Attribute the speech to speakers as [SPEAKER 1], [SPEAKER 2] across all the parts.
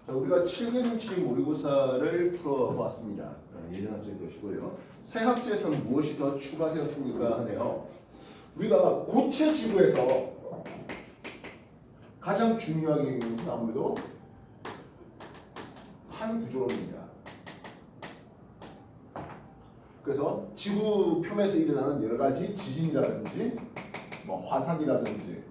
[SPEAKER 1] 자, 우리가 7개정치 모의고사를 풀어보았습니다. 예전 학제 것이고요. 새 학제에서는 무엇이 더 추가되었습니까? 하네요. 우리가 고체 지구에서 가장 중요하게 여기는 것은 아무래도 판구조론입니다. 그래서 지구 표면에서 일어나는 여러 가지 지진이라든지 뭐 화산이라든지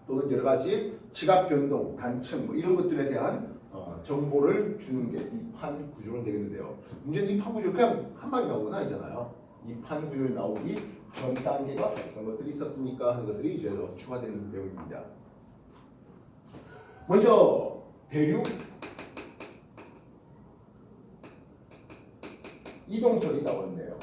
[SPEAKER 1] 또는 여러 가지 지각 변동, 단층 뭐 이런 것들에 대한 정보를 주는 게 이 판구조론 되겠는데요. 문제는 이 판구조론 그냥 한 방에 나오는 건 아니잖아요. 이 판구조론이 나오기 전 단계가 어떤 것들이 있었습니까? 하는 것들이 이제 더 추가되는 내용입니다. 먼저 대륙 이동설이 나왔네요.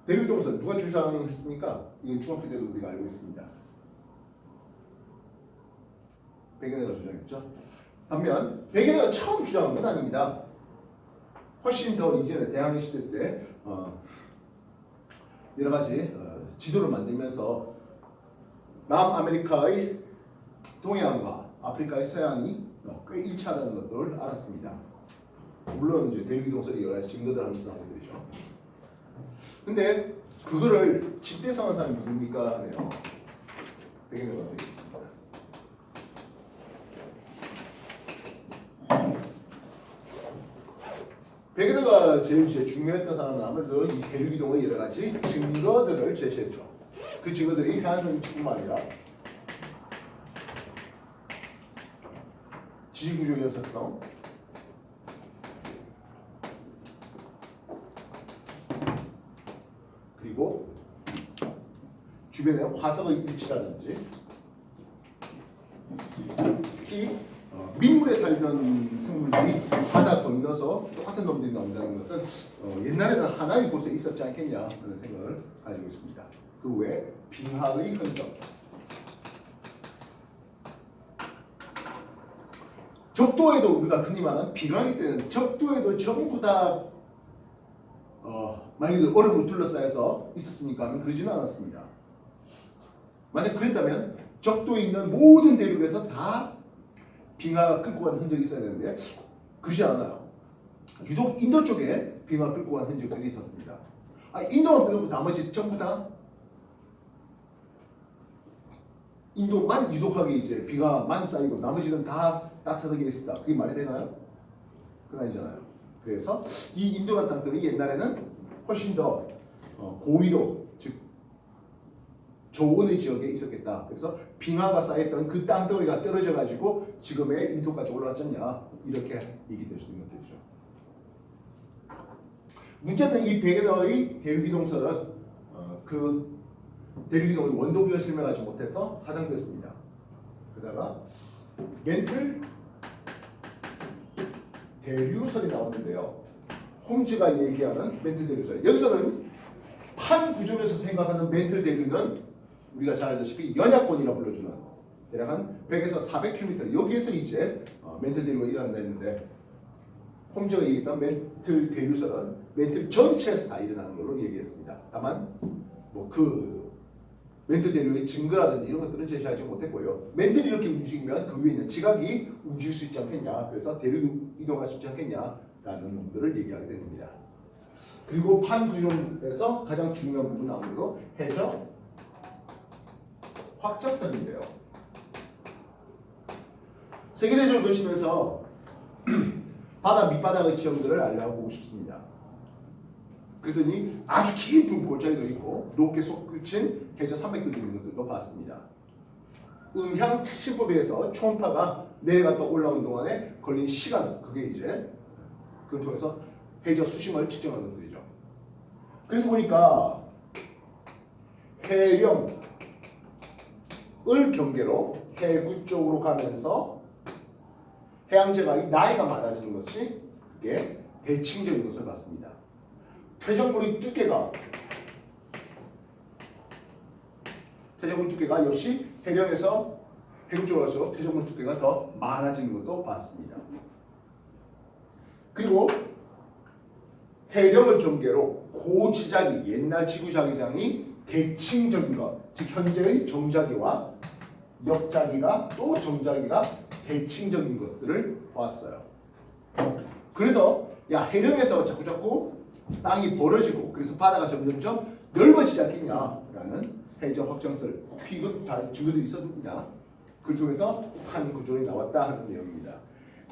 [SPEAKER 1] 대륙 이동설 누가 주장했습니까? 이건 중학교 때도 우리가 알고 있습니다. 백연애가 주장했죠. 반면 백연애가 처음 주장한 건 아닙니다. 훨씬 더 이전에 대항해 시대 때 여러 가지 지도를 만들면서 남아메리카의 동해안과 아프리카의 서해안이 꽤 일치하다는 것들을 알았습니다. 물론 이제 대륙 이동설이 여러 가지 증거들 하면서 나오게 되죠. 근데 그거를 집대성한 사람이 누굽니까? 하네요. 백연애가 되겠습니다. 백연애가 제일 중요했던 사람은 아무래도 이 대륙 이동의 여러 가지 증거들을 제시했죠. 그 증거들이 해안선 위치뿐만 아니라 지지구조 연속성, 그리고 주변의 화석의 일치라든지 특히 민물에 살던 생물들이 바다 건너서 똑같은 놈들이 나온다는 것은 옛날에는 하나의 곳에 있었지 않겠냐 하는 생각을 가지고 있습니다. 그 외에 빙하의 흔적, 적도에도 우리가 흔히 말하는 빙하기 때는 적도에도 전부 다 말 그대로 얼음으로 둘러싸여서 있었습니까? 하면 그러지는 않았습니다. 만약 그랬다면 적도에 있는 모든 대륙에서 다 빙하가 끌고 간 흔적이 있어야 되는데 그러지 않아요. 유독 인도 쪽에 빙하가 끌고 간 흔적들이 있었습니다. 인도만 빼놓고 나머지 전부 다 인도만 유독하게 이제 빙하만 쌓이고 나머지는 다 따뜻하게 있었다. 그게 말이 되나요? 그건 아니잖아요. 그래서 이 인도란 땅들이 옛날에는 훨씬 더 고위도 즉 저온의 지역에 있었겠다. 그래서 빙하가 쌓였던 그 땅덩이가 떨어져 가지고 지금의 인도까지 올라왔잖냐 이렇게 얘기될 수 있는 것들이죠. 문제는 이 백연애의 대륙이동설은 그 대륙이동의 원동력을 설명하지 못해서 사정됐습니다. 그러다가 멘틀 대류설이 나오는데요. 홈즈가 얘기하는 멘틀 대류설. 여기서는 판구조에서 생각하는 멘틀 대류는 우리가 잘 알다시피 연약권이라 불러주는 대략 한 100에서 400km 여기에서 이제 멘틀 대류가 일어난다 했는데 홈즈가 얘기했던 멘틀 대류설은 멘틀 전체에서 다 일어나는 걸로 얘기했습니다. 다만 뭐 그 멘틀 대류의 증거라든지 이런 것들은 제시하지 못했고요. 멘틀이 이렇게 움직이면 그 위에 있는 지각이 움직일 수 있지 않겠냐. 그래서 대륙 이동할 수 있지 않겠냐라는 놈들을 얘기하게 됩니다. 그리고 판구조론에서 가장 중요한 부분은 아무래도 해저 확장선인데요. 세계대전을 거치면서 바다 밑바닥의 지형들을 알아보고 싶습니다. 그랬더니 아주 깊은 골짜기도 있고 높게 솟구친 해저 산맥도 있는 것들도 봤습니다. 음향 측신법에 의해서 초음파가 내려갔다 올라오는 동안에 걸린 시간, 그게 이제 그걸 통해서 해저 수심을 측정하는 것들이죠. 그래서 보니까 해령을 경계로 해구 쪽으로 가면서 해양제가 나이가 많아지는 것이 그게 대칭적인 것을 봤습니다. 퇴적물의 두께가 역시 해령에서 해구 쪽으로 갈수록 퇴적물 두께가 더 많아지는 것도 봤습니다. 그리고 해령을 경계로 고지자기 옛날 지구자기장이 대칭적인 것, 즉 현재의 정자기와 역자기가 또 정자기가 대칭적인 것들을 보았어요. 그래서 야 해령에서 자꾸자꾸 땅이 벌어지고 그래서 바다가 점점점 넓어지지 않겠냐라는 해적 확정설, 피급 다 증거들이 있었습니다. 그를 통해서 판 구조론이 나왔다 하는 내용입니다.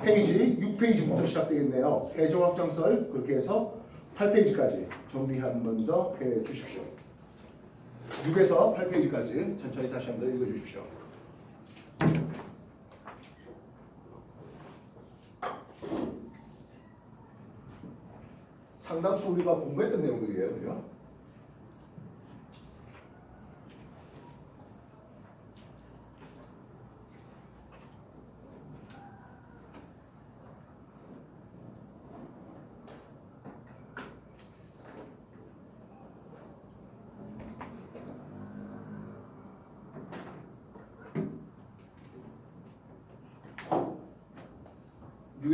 [SPEAKER 1] 페이지 6페이지부터 시작되겠네요. 해적 확정설 그렇게 해서 8페이지까지 정리 한 번 더 해주십시오. 6에서 8페이지까지 천천히 다시 한 번 더 읽어주십시오. 상당수 우리가 공부했던 내용들이에요. 그죠?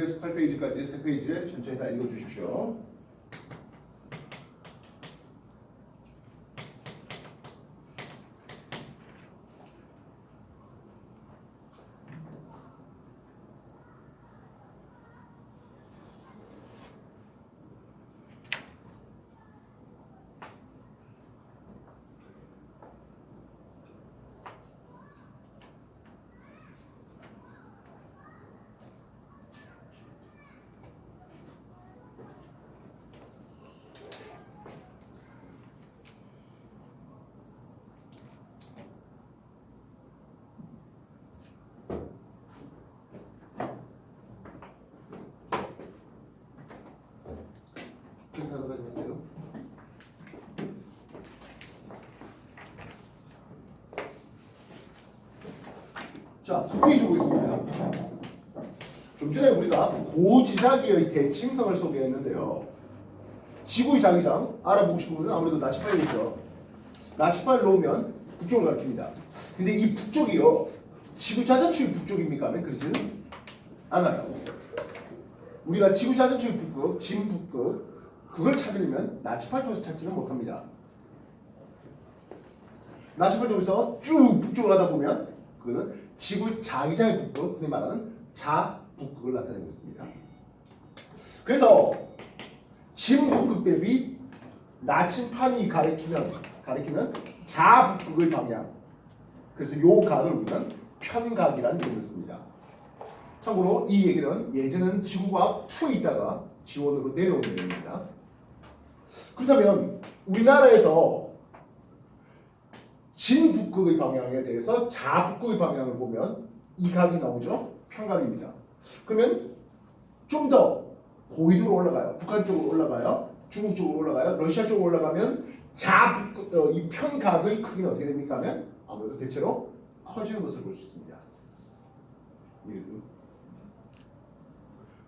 [SPEAKER 1] 에서 8페이지까지 3페이지에 천천히 다 읽어주십시오. 하도록 하세요. 자, 9페이지 보겠습니다. 좀 전에 우리가 고지자기의 대칭성을 소개했는데요. 지구의 자기장 알아보고 싶은 분은 아무래도 나치파이겠죠. 나치파를 놓으면 북쪽을 가리킵니다. 근데 이 북쪽이요, 지구 자전축의 북쪽입니까? 하면 그렇지는 않아요. 우리가 지구 자전축의 북극, 진북극 그걸 찾으려면 나치파를 통해서 찾지는 못합니다. 나치파를 통해서 쭉 북쪽으로 가다 보면 그거는 지구 자기장의 북극, 흔히 말하는 자북극을 나타내고 있습니다. 그래서 진북극 대비 나침판이 가리키는 자북극의 방향, 그래서 요 각을 우리는 편각이라는 이름을 씁니다. 참고로 이 얘기는 예전에는 지구과학 2에 있다가 지원으로 내려온 내용입니다. 그렇다면 우리나라에서 진북극의 방향에 대해서 자북극의 방향을 보면 이 각이 나오죠? 편각입니다. 그러면 좀 더 고위도로 올라가요. 북한 쪽으로 올라가요. 중국 쪽으로 올라가요. 러시아 쪽으로 올라가면 자북극, 이 편각의 크기는 어떻게 됩니까? 하면 아무래도 대체로 커지는 것을 볼 수 있습니다.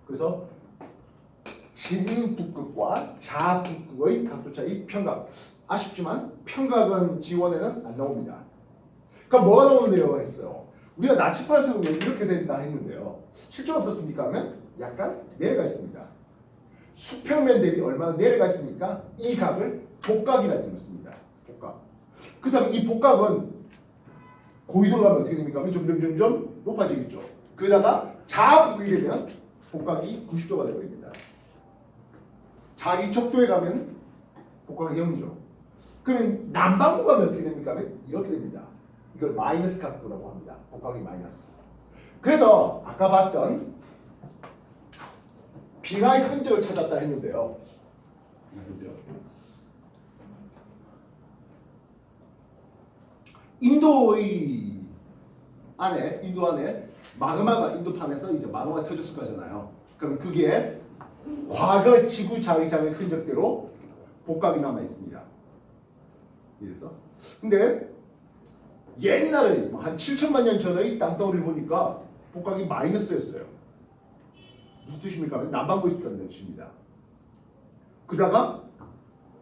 [SPEAKER 1] 그래서 진북극과 자북극의 각도 차이 편각. 아쉽지만 편각은 지원에는 안 나옵니다. 그럼 뭐가 나오는데요? 했어요. 우리가 나치파를 세우면 이렇게 된다 했는데요. 실제로 어떻습니까? 하면 약간 내려가 있습니다. 수평면 대비 얼마나 내려가 있습니까? 이 각을 복각이라는 이름을 씁니다. 복각. 그 다음에 이 복각은 고위도로 가면 어떻게 됩니까? 하면 점점 높아지겠죠. 그러다가 자북극이 되면 복각이 90도가 되어버립니다. 자기 적도에 가면 복각이 0이죠. 그러면 남반구 가면 어떻게 됩니까? 하면 이렇게 됩니다. 이걸 마이너스 각도라고 합니다. 복각이 마이너스. 그래서 아까 봤던 빙하의 흔적을 찾았다 했는데요. 인도 안에 마그마가 인도판에서 이제 마그마가 터졌을 거잖아요. 그럼 그게 과거 지구 자기장의 흔적대로 복각이 남아 있습니다. 이랬어? 근데 옛날에 한 7천만 년 전의 땅덩어리를 보니까 복각이 마이너스였어요. 무슨 뜻입니까? 남반구에 있었다는 뜻입니다. 그러다가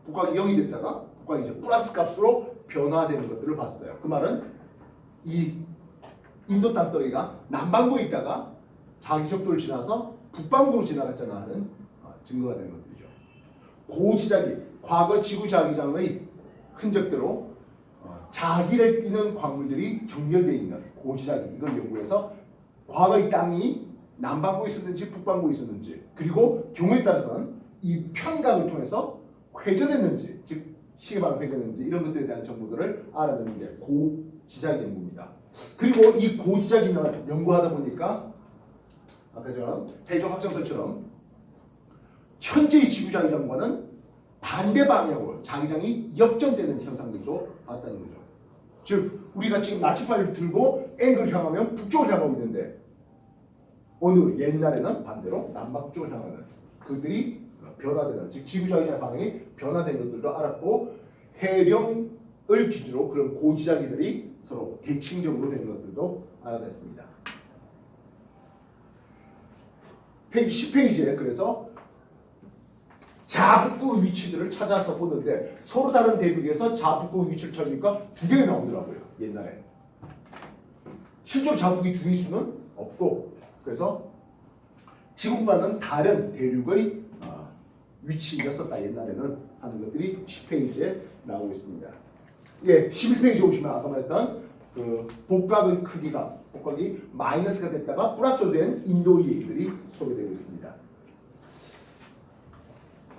[SPEAKER 1] 복각이 0이 됐다가 복각이 이제 플러스 값으로 변화되는 것들을 봤어요. 그 말은 이 인도 땅덩이가 남반구에 있다가 자기 적도를 지나서 북반구로 지나갔잖아 하는 증거가 되는 것들이죠. 고지자기, 과거 지구자기장의 흔적대로 자기를 띠는 광물들이 정렬되어 있는 고지자기, 이걸 연구해서 과거의 땅이 남반구에 있었는지 북반구에 있었는지, 그리고 경우에 따라서는 이 편강을 통해서 회전했는지, 즉 시계방을 회전했는지 이런 것들에 대한 정보들을 알아내는 게 고지자기 연구입니다. 그리고 이 고지자기는 연구하다 보니까 아까 전에 대적 확장설처럼 현재의 지구자기장과는 반대 방향으로 자기장이 역전되는 현상들도 봤다는 거죠. 즉 우리가 지금 나치판을 들고 N을 향하면 북쪽을 향하고 있는데 어느 옛날에는 반대로 남북쪽을 향하는 그들이 변화되는, 즉 지구자기장 방향이 변화된 것들도 알았고, 해령을 기준으로 그런 고지자기들이 서로 대칭적으로 된 것들도 알아냈습니다. 페이지 10페이지에 그래서 자북구 위치들을 찾아서 보는데 서로 다른 대륙에서 자북구 위치를 찾으니까 두 개가 나오더라고요. 옛날에 실제로 자북이 두 개일 수는 없고, 그래서 지구과는 다른 대륙의 위치였었다 옛날에는 하는 것들이 10페이지에 나오고 있습니다. 예, 11페이지 오시면 아까 말했던 그 복각의 크기가, 복각이 마이너스가 됐다가 플러스로 된 인도 얘기들이 소개되고 있습니다.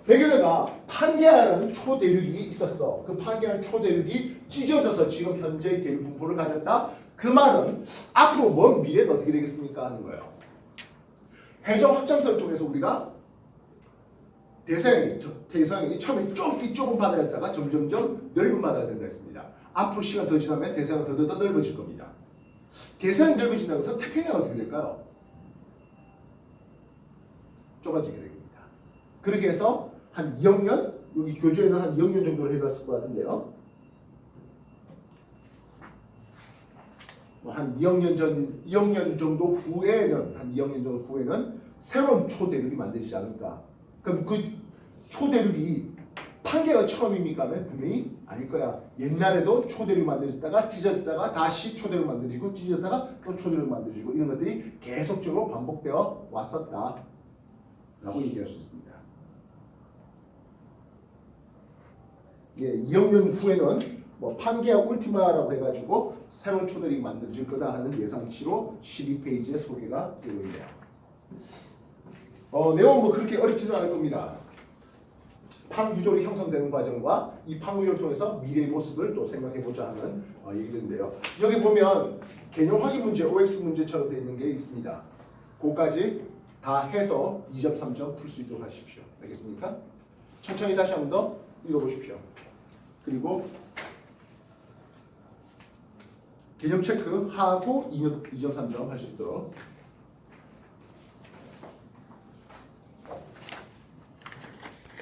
[SPEAKER 1] 백여대가 판게아라는 초대륙이 있었어. 그 판게아라는 초대륙이 찢어져서 지금 현재의 대륙 분포를 가졌다. 그 말은 앞으로 먼 미래는 어떻게 되겠습니까? 하는 거예요. 해적 확장설 쪽에서 우리가 대서양이 처음에 좁은 바다였다가 점점점 넓은 바다가 된다 했습니다. 앞으로 시간 더 지나면 대서양은 더 넓어질 겁니다. 대서양이 넓어진다고 해서 태평양은 어떻게 될까요? 좁아지게 됩니다. 그렇게 해서 한 2억 년, 여기 교재에는 한 2억 년 정도를 해놨을 것 같은데요. 한 2억 년 정도 후에는, 한 2억 년 정도 후에는 새로운 초대륙이 만들어지지 않을까. 그럼 그 초대륙이 판게가 처음입니까? 분명히 아닐 거야. 옛날에도 초대륙이 만들어졌다가 찢어졌다가 다시 초대륙이 만들어지고 찢어졌다가 또 초대륙이 만들어지고 이런 것들이 계속적으로 반복되어 왔었다 라고 얘기할 수 있습니다. 예, 2억 년 후에는 뭐 판게아 울티마라고 해가지고 새로운 초대륙이 만들어질 거다 하는 예상치로 12페이지에 소개가 되고 있네요. 내용은 뭐 그렇게 어렵지는 않을 겁니다. 판구조로 형성되는 과정과 이 판구조를 통해서 미래의 모습을 또 생각해보자 하는 얘기인데요. 여기 보면 개념 확인 문제, OX 문제처럼 되어 있는 게 있습니다. 그거까지 다 해서 2점, 3점 풀 수 있도록 하십시오. 알겠습니까? 천천히 다시 한 번 더 읽어보십시오. 그리고 개념 체크하고 2점, 3점 할 수 있도록